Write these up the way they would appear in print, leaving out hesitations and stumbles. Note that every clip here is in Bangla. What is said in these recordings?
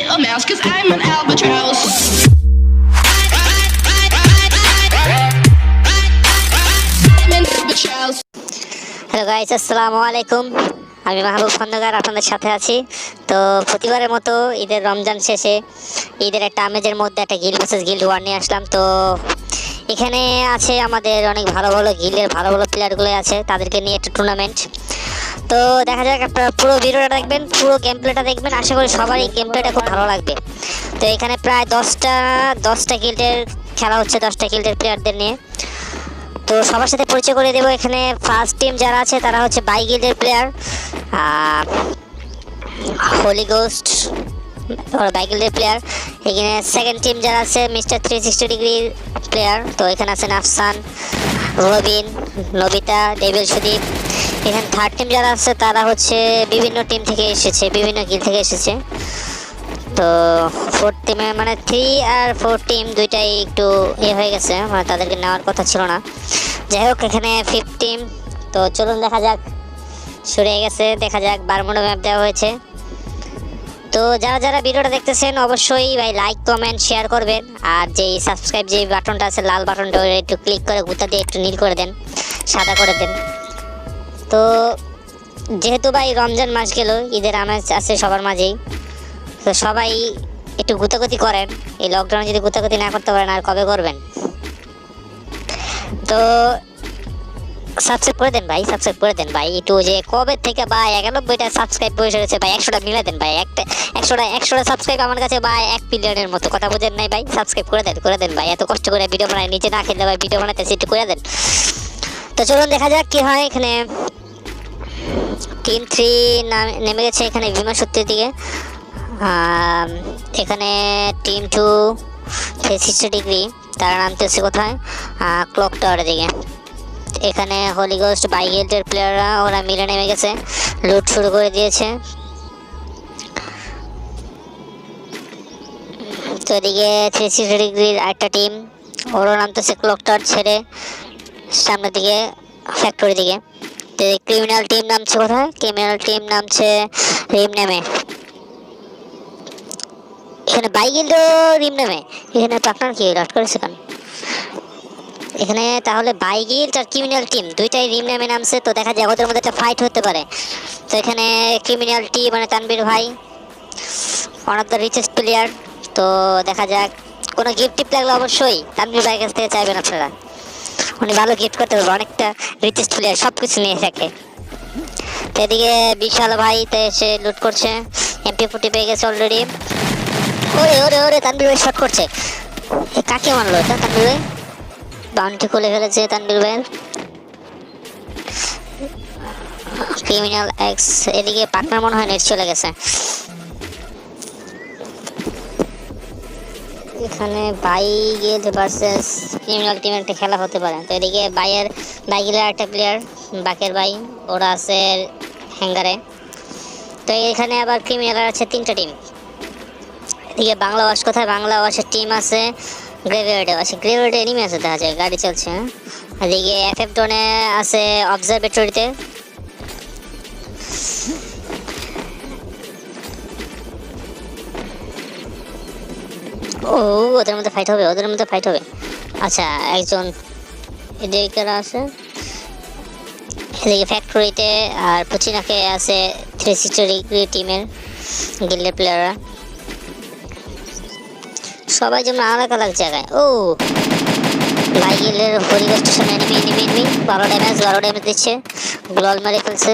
a mouse, cause I'm an albatross. I'm an albatross. Hello guys, আসসালামু আলাইকুম। আমি মাহবুব খন্দকার আপনাদের সাথে আছি। তো প্রতিবারের মতো ঈদের রমজান শেষে ঈদের একটা আমেজের মধ্যে একটা গিল্ড ভার্সেস গিল্ড ওয়ার নিয়ে আসলাম। তো এখানে আছে আমাদের অনেক ভালো ভালো গিল্ডের ভালো ভালো প্লেয়ারগুলো আছে, তাদেরকে নিয়ে একটা টুর্নামেন্ট। তো দেখা যাক, আপনারা পুরো ভিডিওটা দেখবেন, পুরো গেম প্লেটা দেখবেন। আশা করি সবারই গেম প্লেটা খুব ভালো লাগবে। তো এখানে প্রায় 10টা গিল্ডের খেলা হচ্ছে, 10টা গিল্ডের প্লেয়ারদের নিয়ে। তো সবার সাথে পরিচয় করে দেবো। এখানে ফার্স্ট টিম যারা আছে তারা হচ্ছে বাই গিল্ডের প্লেয়ার, হোলি গোস্ট বাই গিল্ডের প্লেয়ার। এখানে সেকেন্ড টিম যারা আছে মিস্টার 360 ডিগ্রি প্লেয়ার। তো এখানে আছেন আফসান, রবিন, নবিতা, ডেভিল, সুদীপ। এখানে থার্ড টিম যারা আছে তারা হচ্ছে বিভিন্ন টিম থেকে এসেছে, বিভিন্ন গিল্ড থেকে এসেছে। তো ফোর্থ টিমে মানে 3 আর 4 টিম দুইটাই একটু হয়ে গেছে, মানে তাদেরকে নেওয়ার কথা ছিল না। যাই হোক, এখানে 5th টিম। তো চলুন দেখা যাক, শুরু হয়ে গেছে। দেখা যাক, বারমুডা ম্যাপ দেওয়া হয়েছে। তো যারা যারা ভিডিওটা দেখতেছেন অবশ্যই ভাই লাইক কমেন্ট শেয়ার করবেন, আর যেই সাবস্ক্রাইব যে বাটনটা আছে লাল বাটনটা ওটা একটু ক্লিক করে গুতা দিয়ে একটু নীল করে দেন, সাদা করে দেন। তো যেহেতু ভাই রমজান মাস গেল, ঈদের আমেজ আছে সবার মাঝেই। তো সবাই একটু গুতাগুতি করেন। এই লকডাউনে যদি গুতাগুতি না করতে পারেন আর কবে করবেন? তো সাবস্ক্রাইব করে দেন ভাই, সাবস্ক্রাইব করে দেন ভাই। একটু যে কবে থেকে ভাই 91টা সাবস্ক্রাইব বসে গেছে ভাই, 100টা মিলে দেন ভাই। 100টা সাবস্ক্রাইব আমার কাছে ভাই 1 মিলিয়নের মতো। কথা বোঝেন নাই ভাই? সাবস্ক্রাইব করে দেন ভাই। এত কষ্ট করে ভিডিও বানাই, নিজে না খেলে ভাই ভিডিও বানাতেছি, একটু করে দেন। তো চলুন দেখা যাক কি হয়। এখানে টিম 3 নেমে গেছে এখানে বিমান শক্তির দিকে। এখানে টিম 2 360 ডিগ্রি তারা নামতেছে কোথায়? ক্লক টাওয়ারের দিকে। এখানে হোলি গোস্ট বাই গিল্ডের প্লেয়াররা ওরা মিলে নেমে গেছে, লুট শুরু করে দিয়েছে। তো এদিকে 360 ডিগ্রির একটা টিম, ওরা নামতেছে ক্লক টাওয়ার ছেড়ে সামনের দিকে, ফ্যাক্টরি দিকে। তো ক্রিমিনাল টিম নামছে কোথায়? ক্রিমিনাল টিম নামছে রিম নেমে। এখানে বাই গিল্ড রিম নেমে, এখানে পার্টনার কি লট করেছে কেন? এখানে তাহলে বাই গিল্ড আর ক্রিমিনাল টিম দুইটাই রিম নেমে নামছে। তো দেখা যায় ওদের মধ্যে একটা ফাইট হতে পারে। তো এখানে ক্রিমিনাল টিম মানে তানবীর ভাই, one of the richest player. তো দেখা যাক, কোনো গিফট টিপ লাগলে অবশ্যই তানবীর ভাইয়ের কাছ থেকে চাইবেন আপনারা। উনি ভালো গিফট করতে পারবে, অনেকটা রিচেস্ট প্লেয়ার, সব কিছু নিয়ে থাকে। তো এদিকে বিশাল ভাই তো এসে লুট করছে, MP40 পেয়ে গেছে অলরেডি। ওরে ওরে ওরে, তানবীর ভাই শট করছে। কাকে মারলো এটা? তানবীর ভাই বাউন্টি খুলে ফেলেছে তানবীর ভাইয়ের। ক্রিমিনাল এক্স এদিকে পার্টনার মনে হয় নেট চলে গেছে। এখানে বাই গিল্ড ভার্সেস ক্রিমিনাল টিমের একটা খেলা হতে পারে। তো এদিকে বাই গিল্ডের একটা প্লেয়ার বাকের ভাই, ওরা আছে হ্যাঙ্গারে। তো এখানে আবার ক্রিমিনাল আছে 3টা টিম। এদিকে বাংলা ওয়াশ কোথায়? বাংলা ওয়াশের টিম আছে গ্রেভিয়ার্ডে আছে, গ্রেভিয়ার্ডে এনিমি আছে দেখা যায়, গাড়ি চলছে। এদিকে FF ডোনে আছে অবজারভেটরিতে। ও ওদের মধ্যে ফাইট হবে, ওদের মধ্যে ফাইট হবে। আচ্ছা, একজন এদিকে আছে এদিকে ফ্যাক্টরিতে, আর পচিনাকে আছে 360 ডিগ্রি টিমের গিল্ডের প্লেয়াররা। সবাই যেমন আলাদা আলাদা জায়গায়। ও বাই গিল্ডের হরিগো স্টেশন এনিমি 12 ড্যামেজ দিচ্ছে, গ্লোল মেরে ফেলছে।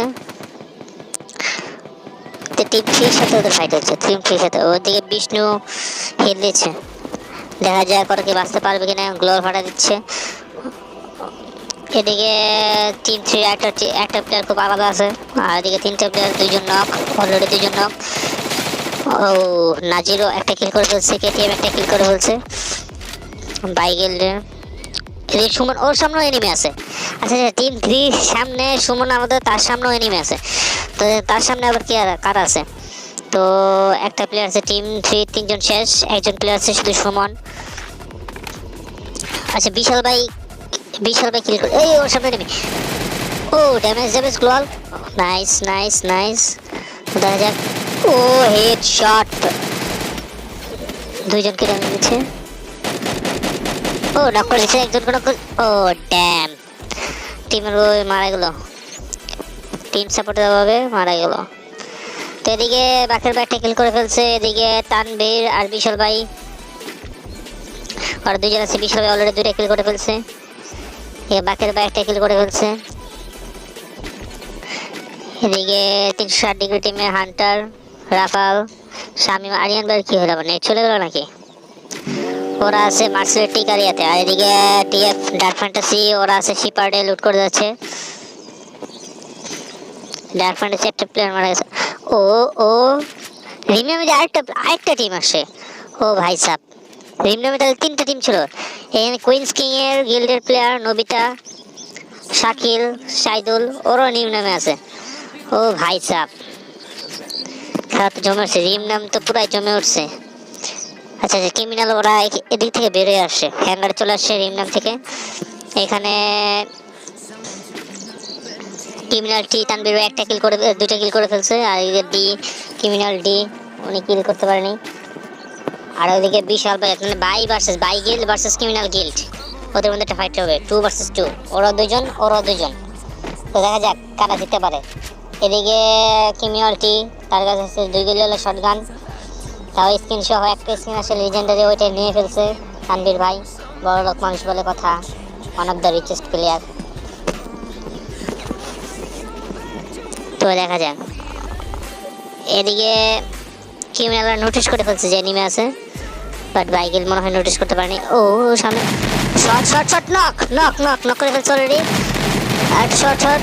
টিম 3 সাথে ওদের ফাইট হচ্ছে, টিম 3 সাথে। ওদিকে বিষ্ণু হিল দিচ্ছে, দেখা যায় করে কি বাঁচতে পারবে কিনা, গ্লোল ফাটা দিচ্ছে। এদিকে টিম 3 একটা প্লেয়ার খুব আলাদা আছে, আর এদিকে 3টা প্লেয়ার, 2জন নক অলরেডি, 2জন নক। ও নাজিরও একটা কিল করে ফেলছে, KTM একটা কিল করে ফেলছে বাই গিল্ডের। এদিকে সুমন, ওর সামনেও এনিমি আছে। আচ্ছা আচ্ছা, টিম 3 সামনে সুমন আমাদের, তার সামনেও এনিমি আছে। তো তার সামনে আবার কি কারা আছে? তো একটা প্লেয়ার আছে টিম 3, 3জন শেষ, একজন প্লেয়ার আছে শুধু সুমন। আচ্ছা বিশাল ভাই কিল করে, এই ওর সামনে এনিমি। ও ড্যামেজ গ্লোয়াল, নাইস। দেখা যাক, ও হেডশট, দুইজনকে ড্যামেজ দিচ্ছে। ও নক করে দিচ্ছে একজনকে, নক করে। ও ড্যাম, টিমের ওই মারা গেল, টিম সাপোর্ট দেওয়াবে মারা গেল। তো এদিকে বাকের ভাই ট্যাকেল করে ফেলছে, এদিকে তানভীর আর বিশাল ভাই আর দুইজন আছে। বিশাল ভাই অলরেডি 2টা কিল করে ফেলছে, বাকের ভাই ট্যাকেল করে ফেলছে। এদিকে 360 ডিগ্রি টিমের হান্টার, রাফাল, শামিম, আরিয়ান ভাই কি হলো, নেট চলে গেল নাকি? ওরা আছে মার্সেলের টিকারিয়াতে, আর এদিকে টিএফ ডার্ক ফ্যান্টাসি ওরা আছে শিপার্ডে লুট করে যাচ্ছে। ডার্ক ফ্যান্টাসি একটা প্লেয়ার মারা গেছে। ও ও রিমনামে আরেকটা টিম আসে। ও ভাই সাব, রিমনামে তাহলে 3টা টিম ছিল। এখানে কুইন্স কিং এর গিল্ডের প্লেয়ার নবিতা, শাকিল, সাইদুল ওরও নিম নামে আছে। ও ভাই সাব, খেলা তো জমে উঠছে, রিম নাম তো পুরাই জমে উঠছে। আচ্ছা আচ্ছা, ক্রিমিনাল ওরা এদিক থেকে বেরোয় আসছে, হ্যাঙ্গারে চলে আসছে রিম নাম থেকে। এখানে ক্রিমিনাল টি তানভীর একটা কিল করে, 2টা কিল করে ফেলছে। আর এদিকে ডি, ক্রিমিনাল ডি উনি কিল করতে পারেনি। আর ওইদিকে বিশাল ভাই, মানে bye versus bye guild versus criminal guild, ওদের মধ্যে একটা ফাইট হবে 2 ভার্সেস 2, ওরা দুজন ওরা দুজন। তো দেখা যাক কারা জিততে পারে। এদিকে ক্রিমিনাল টি তার কাছে আছে 2 গুলি শটগান, তাও স্কিন সহ একটা স্কিন আসে লিজেন্ডারি, ওইটা নিয়ে ফেলছে তানভীর ভাই। বড় লোক মানুষ বলে কথা, one of the richest player. তো দেখা যাক। এদিকে ক্রিমিনালরা নোটিস করে ফেলছে যে এনিমি আছে, বাট বাইকেল মনে হয় নোটিস করতে পারেনি। ও সামনে shot shot shot, knock knock knock knock করে ফেলছে অলরেডি। আর শট শট,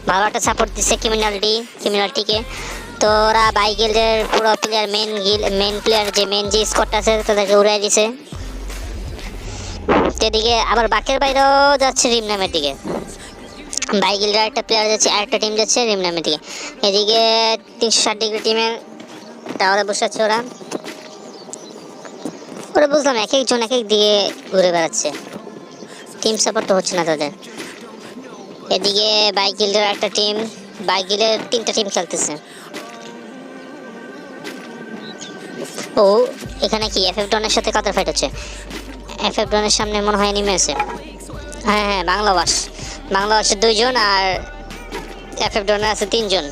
ভালো একটা সাপোর্ট দিচ্ছে ক্রিমিনালটিকে। তো ওরা বাইকেলের পুরো প্লেয়ার মেন প্লেয়ার যে স্কোয়াডটা আছে তাদেরকে উড়াই দিছে। এদিকে আবার বাকের বাইরেও যাচ্ছে রিম নামের দিকে, বাইগিলরা একটা প্লেয়ার যাচ্ছে, আরেকটা টিম যাচ্ছে রিম নামের দিকে। এদিকে 360 ডিগ্রি টিমের টাওয়ারে বসে আছে ওরা বুঝলাম এক একজন এক এক দিকে ঘুরে বেড়াচ্ছে, টিম সাপোর্ট তো হচ্ছে না তাদের। এদিকে বাইগিলের একটা টিম, বাইগিলের 3টা টিম খেলতেছে। ও এখানে কি এফএফ ডনের সাথে কাদের ফাইট হচ্ছে? এফএফ ডনের সামনে মনে হয় এনিমি আছে। হ্যাঁ হ্যাঁ, বাংলাদেশের 2 জন আর এফএফ ডনের আছে 3 জন।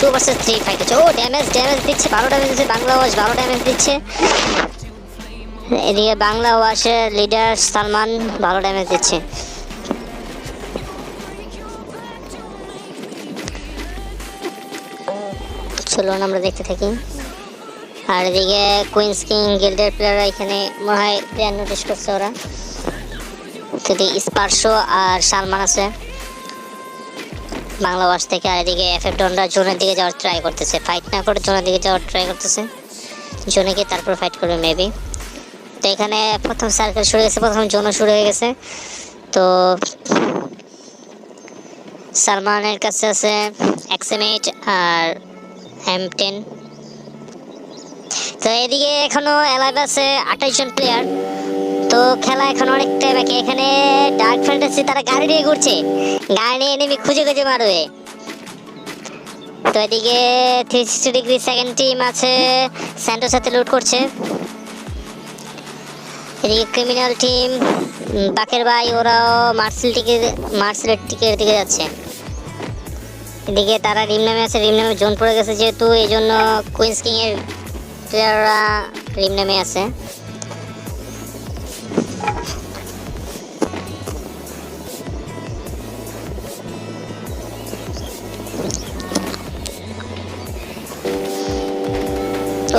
2 ভার্সেস 3 ফাইট হচ্ছে। ও ড্যামেজ দিচ্ছে, 12 ড্যামেজ দিচ্ছে বাংলাদেশ, 12 ড্যামেজ দিচ্ছে। এদিকে বাংলাদেশের লিডার সালমান 12 ড্যামেজ দিচ্ছে। চলুন আমরা দেখতে থাকি। আর এদিকে কুইন্স কিং গিল্ডের প্লেয়াররা এখানে মনে হয় প্লেয়ার নোটিস করছে ওরা। যদি স্পার্শো আর সালমান আছে বাংলাদেশ থেকে। আর এদিকে এফএফ ডনরা জোনের দিকে যাওয়ার ট্রাই করতেছে, ফাইট না করে জোনের দিকে যাওয়ার ট্রাই করতেছে, জোনে গিয়ে তারপর ফাইট করবে মেবি। তো এখানে প্রথম সার্কেল শুরু হয়ে গেছে, প্রথম জোনও শুরু হয়ে গেছে। তো সালমানের কাছে আছে XM8 আর M10। তো এদিকে এখনো অ্যালাইভ আছে 28 জন প্লেয়ার। তো খেলা এখন অনেকটা বাকি। এখানে ডার্ক ফ্যান্টাসি তারা গাড়ি নিয়ে ঘুরছে, গাড়ি নিয়ে এনিমি খুঁজে খুঁজে মারবে। তো এদিকে 360 ডিগ্রি সেকেন্ড টিম আছে, স্যান্টোর সাথে লুট করছে। এদিকে ক্রিমিনাল টিম বাকের ভাই ওরাও মার্সেলের টিকের দিকে যাচ্ছে। এদিকে তারা রিম নামে আছে, রিম নামে জোন পড়ে গেছে যেহেতু, এই জন্য কুইন্স কিং এর প্লেয়াররা রিম নামে আছে।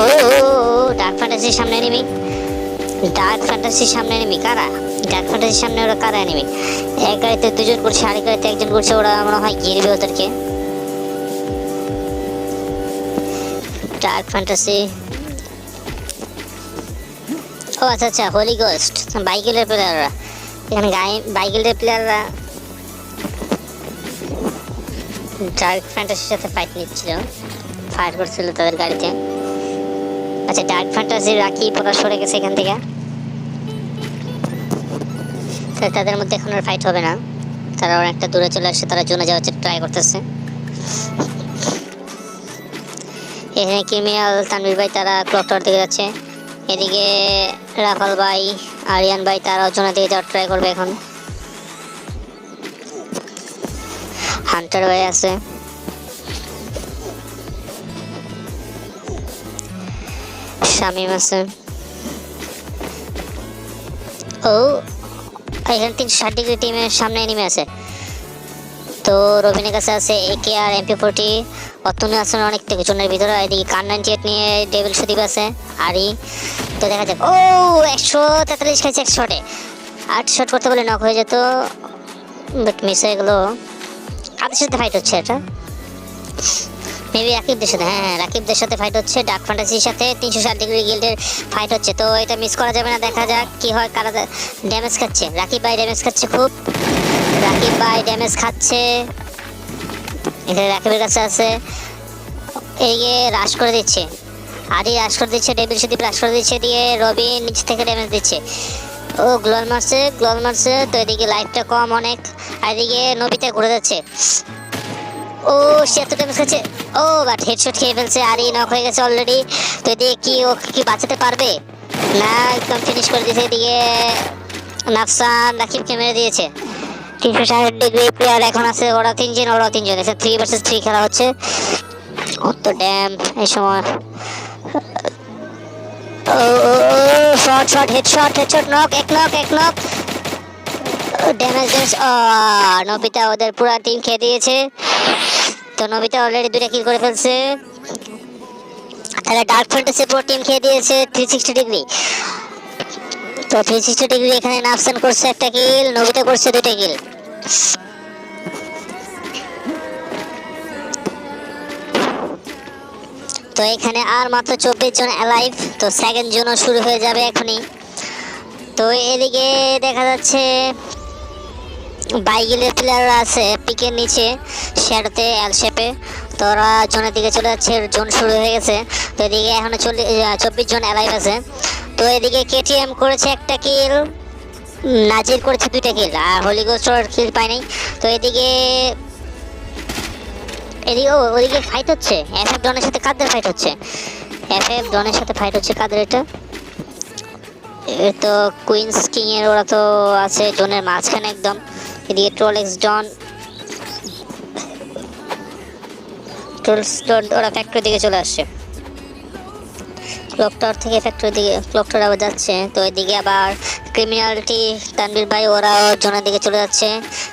ও ডার্ক ফ্যান্টাসির সামনে এনিমি, কারা ডার্ক ফ্যান্টাসির সামনে ওরা কারা এনিমি? এক গাড়িতে 2 জন করছে, আরেক গাড়িতে 1 জন করছে, ওরা মনে হয় গিরবে ওদেরকে। ডার্ক ফ্যান্টাসি, ও আচ্ছা আচ্ছা, হোলি গোস্ট বাইকেলের প্লেয়াররা এখানে, বাইকেলের প্লেয়াররা ডার্ক ফ্যান্টাসির সাথে ফাইট নিচ্ছিল, ফায়ার করছিল তাদের গাড়িতে। আচ্ছা, ডার্ক ফ্যান্টাসি রাখি পড়া সরে গেছে এখান থেকে, তাদের মধ্যে এখন আর ফাইট হবে না, তারা অনেকটা দূরে চলে আসছে, তারা জোনে যাওয়ার ট্রাই করতেছে। এখানে ক্রিমিনাল তানভীর ভাই তারা ক্লক টাওয়ার দিকে যাচ্ছে। এদিকে রাফাল ভাই আরিয়ান ভাই তারাও জোনের দিকে যাওয়ার ট্রাই করবে এখন। হান্টার ভাই আছে, শামিম আছে। ও এখানে 360 টিমের সামনে এনিমি আছে। তো রবিনের কাছে আছে AK আর MP40, অতনু আছে অনেক থেকে জনের ভিতরে। এদিকে কার 98 নিয়ে ডেভিল সুদীপ আছে আরি। তো দেখা যাক। ও 143 খাইছে 1 শটে, 8 শট করতে বলে নক হয়ে যেত, বাট মিস হয়ে গেল। কাদের সাথে ফাইট হচ্ছে এটা? মেবি রাকিবদের সাথে। হ্যাঁ, রাকিবদের সাথে ফাইট হচ্ছে, ডার্ক ফ্যান্টাসির সাথে 360 গিল্ডের ফাইট হচ্ছে। তো এটা মিস করা যাবে না, দেখা যাক কি হয়, কারা ড্যামেজ খাচ্ছে। রাকিব ভাই ড্যামেজ খাচ্ছে খুব, রাকিব ভাই ড্যামেজ খাচ্ছে। এখানে রাকিবের কাছে আছে, এগিয়ে রাশ করে দিচ্ছে, আদি রাশ করে দিচ্ছে, ডেভিল সুদীপ রাশ করে দিচ্ছে, দিয়ে রবি নিচ থেকে ড্যামেজ দিচ্ছে। ও গ্লোয়াল মারছে, গ্লোয়াল মারছে। তো এদিকে লাইফটা কম অনেক, আর এদিকে নবিতে ঘুরে যাচ্ছে। ও সে এত ড্যামেজ খাচ্ছে। ও বাট হেডশট খেয়ে ফেলছে, আরি নক হয়ে গেছে অলরেডি। তো এদিকে কি ও কি বাঁচাতে পারবে না? একদম ফিনিশ করে দিয়েছে। এদিকে নাফসান রাকিবকে মেরে দিয়েছে। 360 প্লেয়ার এখন আছে, ওরাও তিনজন এসে 3 ভার্সেস 3 খেলা হচ্ছে। ও তো ড্যাম এই সময়। ও শট হেডশট নক, এক নক ড্যামেজ। নবিতা ওদের পুরা টিম খেয়ে দিয়েছে। তো নবিতা অলরেডি 2টা কিল করে ফেলছে। তাহলে ডার্ক ফ্যান্টাসি পুরো টিম খেয়ে দিয়েছে 360 তো 360 এখানে নাফসান করছে 1টা কিল, নবিতা করছে 2টা কিল। তো এখানে আর মাত্র 24 জন অ্যালাইভ। তো সেকেন্ড জোনও শুরু হয়ে যাবে এখনই। তো এদিকে দেখা যাচ্ছে বাইগিলের প্লেয়াররা আছে পিকের নিচে শ্যাডোতে এল শেপে। তো ওরা জোনের দিকে চলে যাচ্ছে, জোন শুরু হয়ে গেছে। তো এদিকে এখনো 24 জন অ্যালাইভ আছে। তো এদিকে KTM করেছে 1টা কিল, নাজির করেছে 2টা কিল, আর হলিগোস্ট কিল পায় নাই। তো এদিকে ওদিকে ফাইট হচ্ছে FF ডনের সাথে। কাদের ফাইট হচ্ছে? FF ডনের সাথে ফাইট হচ্ছে। কাদের এটা? তো কুইন্স কিং এর ওরা তো আছে জোনের মাঝখানে একদম। এদিকে ট্রোলেক্স ডন ওরা ফ্যাক্টরি দিকে চলে আসছে, ক্লক টাওয়ার থেকে ফ্যাক্টরি দিকে ক্লক টাওয়ার আবার যাচ্ছে। তো এদিকে আবার ক্রিমিনালিটি তানভীর ভাই ওরাও জোনের দিকে চলে যাচ্ছে,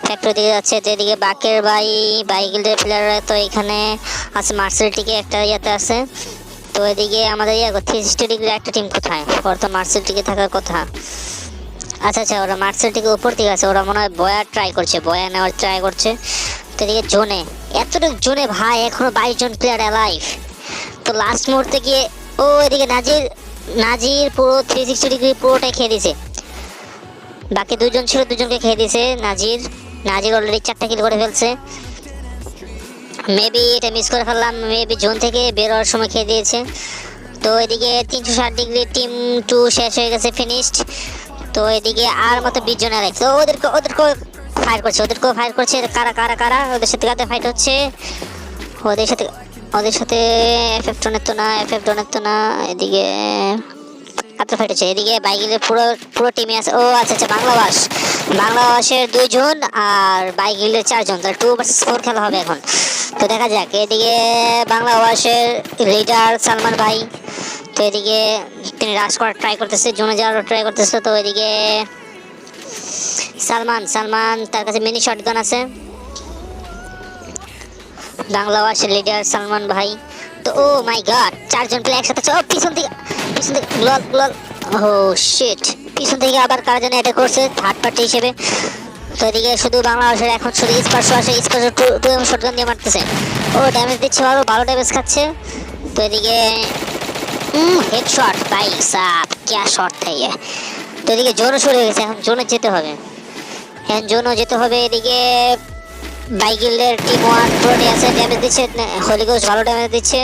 ফ্যাক্টরি দিকে যাচ্ছে। তো এদিকে বাকের ভাই বাইগিল্ডের প্লেয়াররা তো এখানে আছে, মার্সেলটিকে একটা ইয়াতে আছে। তো এদিকে আমাদের 360 একটা টিম কোথায়? ওরা তো মার্সেলটিকে থাকার কথা। আচ্ছা ওরা মার্সেলটিকে উপর দিকে আছে, ওরা মনে হয় বয়া নেওয়ার ট্রাই করছে। তো এদিকে এতটুকু জোনে ভাই এখনো 22 জন প্লেয়ার অ্যালাইভ। তো লাস্ট মুহূর্তে গিয়ে এদিকে নাজির পুরো 360 পুরোটাই খেয়ে দিয়েছে। বাকি 2 জন ছিল, 2জনকে খেয়ে দিয়েছে নাজির অলরেডি 4টা কিল করে ফেলছে। মেবি এটা মিস করে ফেললাম, মেবি জোন থেকে বের হওয়ার সময় খেয়ে দিয়েছে। তো এদিকে 360 টিম 2 শেষ হয়ে গেছে, ফিনিশড। তো এদিকে আর মাত্র 20 জন অ্যালাইভ। তো ওদেরকেও ফায়ার করছে। কারা ওদের সাথে কাদের ফাইট হচ্ছে? ওদের সাথে FF ডনের তো না। এদিকে কাদের ফাইট হচ্ছে? এদিকে বাইগিলের পুরো টিমে আছে। আচ্ছা বাংলাবাসের 2 জন আর বাইগিলের 4 জন। তাহলে 2 ভার্সেস 4 খেলা হবে এখন। তো দেখা যাক। এদিকে বাংলাবাসের লিডার সালমান ভাই, তো এদিকে তিনি রাশ করার ট্রাই করতেছে, জোনে যাওয়ার ট্রাই করতেছে। তো এদিকে সালমান তার কাছে মিনি শটগান আছে। বাংলাবাসের লিডার সালমান ভাই। তো মাই গড 4 জন প্লেয়ার একসাথে। পিছন থেকে গ্লোয়াল শিট, পিছন থেকে আবার কারা যেন অ্যাটাক করছে থার্ড পার্টি হিসেবে। তো এদিকে শুধু বাংলাদেশের এখন শুধু স্পার্শ 2M শটগান দিয়ে মারতেছে। ড্যামেজ দিচ্ছে, ভালো ড্যামেজ খাচ্ছে। তো এদিকে হেডশট ভাই সাব क्या শট था ये। তো এদিকে জোনও শুরু হয়ে গেছে, এখন জোনে যেতে হবে। এদিকে বাইগিলের টিম 1 প্রোটে আছে, ড্যামেজ দিচ্ছে, হলিগোস্ট ভালো ড্যামেজ দিচ্ছে।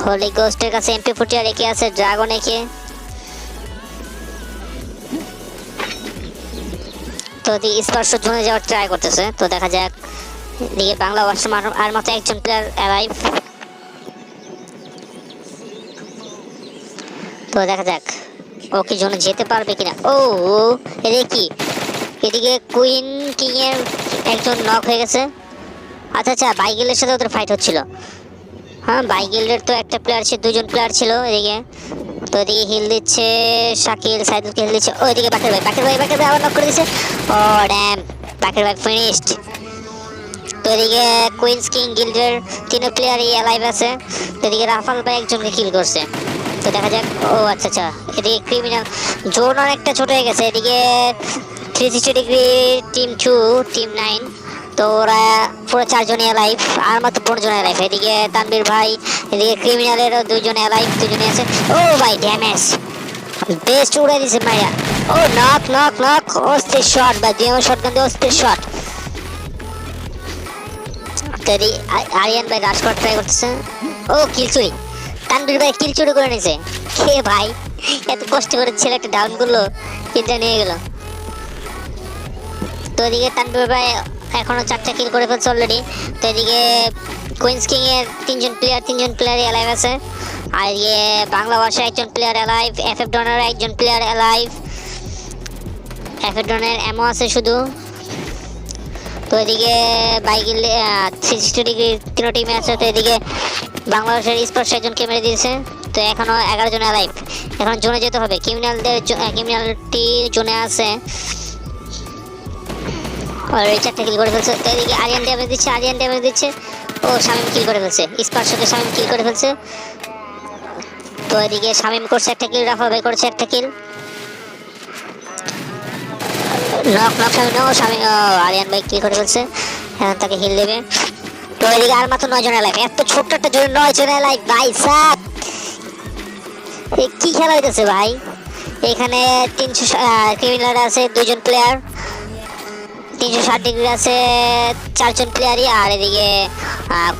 হলিগোস্টের কাছে MP40 আর AK আছে, ড্রাগন AK। তো এদিকে স্পার্শ জোনে যাওয়ার ট্রাই করতেছে। তো দেখা যাক। এদিকে বাংলাবাসী আর মাত্র 1 জন প্লেয়ার অ্যালাইভ। তো দেখা যাক ও কি জন্য যেতে পারবে কিনা। ও এদিকে কি, এদিকে কুইন কিং এর একজন নক হয়ে গেছে। আচ্ছা আচ্ছা, বাইগেলের সাথে ওদের ফাইট হচ্ছিল। হ্যাঁ, বাইগেলের তো একটা প্লেয়ার ছিল, দুজন প্লেয়ার ছিল এদিকে। তো এদিকে হিল দিচ্ছে শাকিল, সাইদুলকে হিল দিচ্ছে। ওইদিকে বাকের ভাই আবার নক করে দিচ্ছে। ও ড্যাম, বাকের ভাই ফিনিশড। তো এদিকে কুইন্স কিং গিল্ডের তিনটা প্লেয়ারই অ্যালাইভ আছে। তো এদিকে রাফাল ভাই একজনকে কিল করছে। তো দেখা যাক। ও আচ্ছা আচ্ছা, এদিকে ক্রিমিনাল জোন অনেকটা ছোট হয়ে গেছে। এদিকে 360 ডিগ্রি টিম 2 টিম 9, তো ওরা পুরো 4 জনই অ্যালাইভ, আর মাত্র 15 জন অ্যালাইভ। এদিকে তানবীর ভাই, এদিকে ক্রিমিনালেরও 2 জন অ্যালাইভ, 2 জনই আছে। ও ভাই ড্যামেজ বেস্ট উড়ে দিছে মাইয়া। ও নক নক নক, অস্থির শট ভাই, দিয়ে শটগান দিয়ে অস্থির শট। তৈরি আরিয়ান ভাই রাশ করার ট্রাই করতেছে। ও কিল চুরি, তানবীর ভাই কিল চুরি করে নিছে। কে ভাই এত কষ্ট করে ছেলেটা ডাউন করলো, কিলটা নিয়ে গেল। তো এদিকে তানবীর ভাই এখনো 4টা কিল করে ফেলছে অলরেডি। তো এদিকে কুইন্স কিং এর 3 জন প্লেয়ারই অ্যালাইভ আছে। আর এদিকে বাংলা ভাষার একজন প্লেয়ার অ্যালাইভ, এফএফ ডনের একজন প্লেয়ার অ্যালাইভ। এফএফ ডনের এমও আছে শুধু। তো এদিকে বাইগিল 360 ডিগ্রি 3 টিমে আছে। তো এদিকে বাংলাদেশের স্পোর্টস একজনকে মেরে দিয়েছে। তো এখনো 11 জন অ্যালাইভ। এখন জোনে যেতে হবে, ক্রিমিনালটি জোনে আছে। অলরেডি 4টা কিল করে ফেলছে। তো এদিকে আরিয়ান ড্যামেজ দিচ্ছে। ও শামিম কিল করে ফেলছে, স্পার্স সাথে শামিম কিল করে ফেলছে। তো এদিকে শামিম করছে একটা কিল, রাফাল ভাই করছে একটা কিল। নক নক শামিম, আরিয়ান ভাই কিল করে ফেলছে। এখন তাকে হিল দেবে। তো এদিকে আর মাত্র 9 জন অ্যালাইভ। এত ছোট্ট একটা জোনে 9 জন অ্যালাইভ ভাই সাব, কি খেলা হইতেছে ভাই। এখানে 300 ক্রিমিনাল আছে 2 জন প্লেয়ার, 360 ডিগ্রি আছে 4 জন প্লেয়ারই। আর এদিকে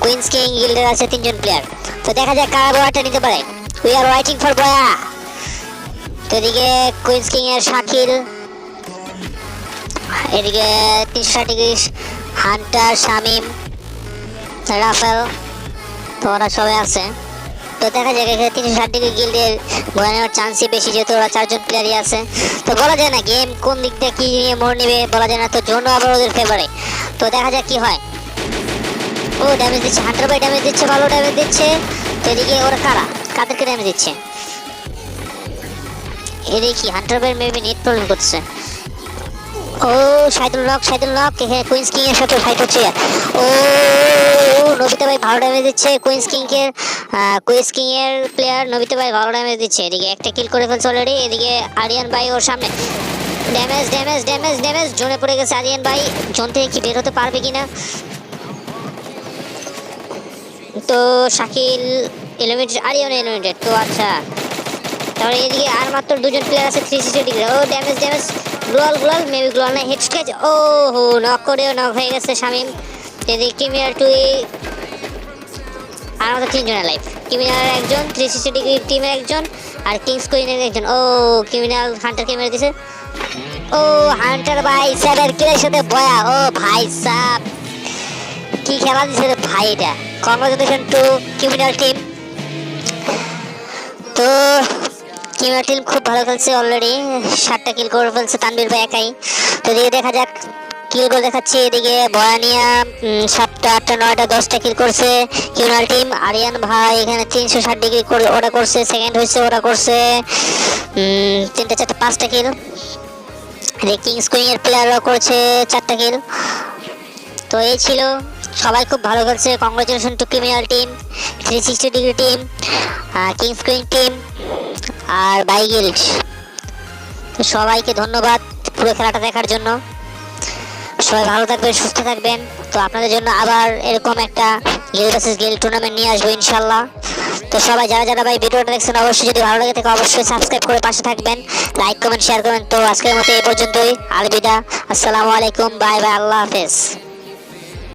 কুইন্স কিং গিল্ডের আছে 3 জন প্লেয়ার। তো দেখা যাক কারা বয়াটা নিতে পারে। উই আর ওয়েটিং ফর বয়া। তো এদিকে কুইন্স কিং এর শাকিল, এদিকে 360 ডিগ্রি হান্টার, শামিম, রাফেল, তো ওরা সবাই আছে। তো দেখা যাক এখানে 360 ডিগ্রি গিল্ডের বয়া নেওয়ার চান্সই বেশি, যেহেতু ওরা 4 জন প্লেয়ারই আছে। তো বলা যায় না গেম কোন দিক দিয়ে কি নিয়ে মোড় নেবে, বলা যায় না। তো জন্য আবার ওদের ফেভারে। তো দেখা যাক কি হয়। ও ড্যামেজ দিচ্ছে, হান্টার ভাই ড্যামেজ দিচ্ছে, ভালো ড্যামেজ দিচ্ছে। তো এদিকে ওরা কাদেরকে ড্যামেজ দিচ্ছে, এদিকে কি হান্টার ভাই মেবি নেট প্রবলেম করছে। ও সাইদুল নক, এখানে কুইন্স কিং এর সাথে ফাইট হচ্ছে। ও নবিতা ভাই ভালো ড্যামেজ দিচ্ছে কুইন্স কিং এর প্লেয়ার নবিতা ভাই ভালো ড্যামেজ দিচ্ছে। এদিকে একটা কিল করে ফেলছে অলরেডি। এদিকে আরিয়ান ভাই ওর সামনে ড্যামেজ জোনে পড়ে গেছে আরিয়ান ভাই। জোন থেকে কি বের হতে পারবে কিনা। তো শাকিল এলিমিনেটেড, আরিয়ান এলিমিনেটেড। তো আচ্ছা, তাহলে এদিকে আর মাত্র 2 জন প্লেয়ার আছে 360 ডিগ্রি। ও ড্যামেজ গ্লোয়াল মেবি গ্লোয়াল না, হেড স্কেচ। ও হো নক হয়ে গেছে শামিম। এদিকে ক্রিমিনাল 2 আর আমাদের 3 জন লাইফ, ক্রিমিনাল একজন, 360 ডিগ্রি টিমের একজন, আর কিংস কুইনের একজন। ও ক্রিমিনাল হান্টারকে মেরে দিছে। ও হান্টার ভাই 7 কিলের সাথে বয়া। ও ভাই সাব কি খেলা দিছে রে ভাই, এটা কংগ্রাচুলেশন টু ক্রিমিনাল টিম। তো ক্রিমিনাল টিম খুব ভালো খেলছে, অলরেডি 7টা কিল করে ফেলছে তানবীর ভাই একাই। তো এদিকে দেখা যাক কিলগুলো দেখাচ্ছি। এদিকে বয়ানিয়া 7টা 8টা 9টা 10টা কিল করছে ক্রিমিনাল টিম। আরিয়ান ভাই এখানে 360 ডিগ্রি ওরা করছে, সেকেন্ড হয়েছে ওরা করছে 3টা 4টা 5টা কিল। কিংস কুইং এর প্লেয়াররা করছে 4টা কিল। তো এই ছিল, সবাই খুব ভালো খেলছে। Congratulation to criminal team, 360 degree team, kings queen team আর বাইগিল্ড। তো সবাইকে ধন্যবাদ পুরো খেলাটা দেখার জন্য। সবাই ভালো থাকবেন, সুস্থ থাকবেন। তো আপনাদের জন্য আবার এরকম একটা গিল্ড ভার্সেস গিল্ড টুর্নামেন্ট নিয়ে আসবো ইনশাল্লাহ। তো সবাই যারা ভাই ভিডিওটা দেখছেন, অবশ্যই যদি ভালো লাগে থাকে অবশ্যই সাবস্ক্রাইব করে পাশে থাকবেন, লাইক কমেন্ট শেয়ার করবেন। তো আজকের মতো এই পর্যন্তই, আলবিদা, আসসালামু আলাইকুম, বাই বাই, আল্লাহ হাফেজ।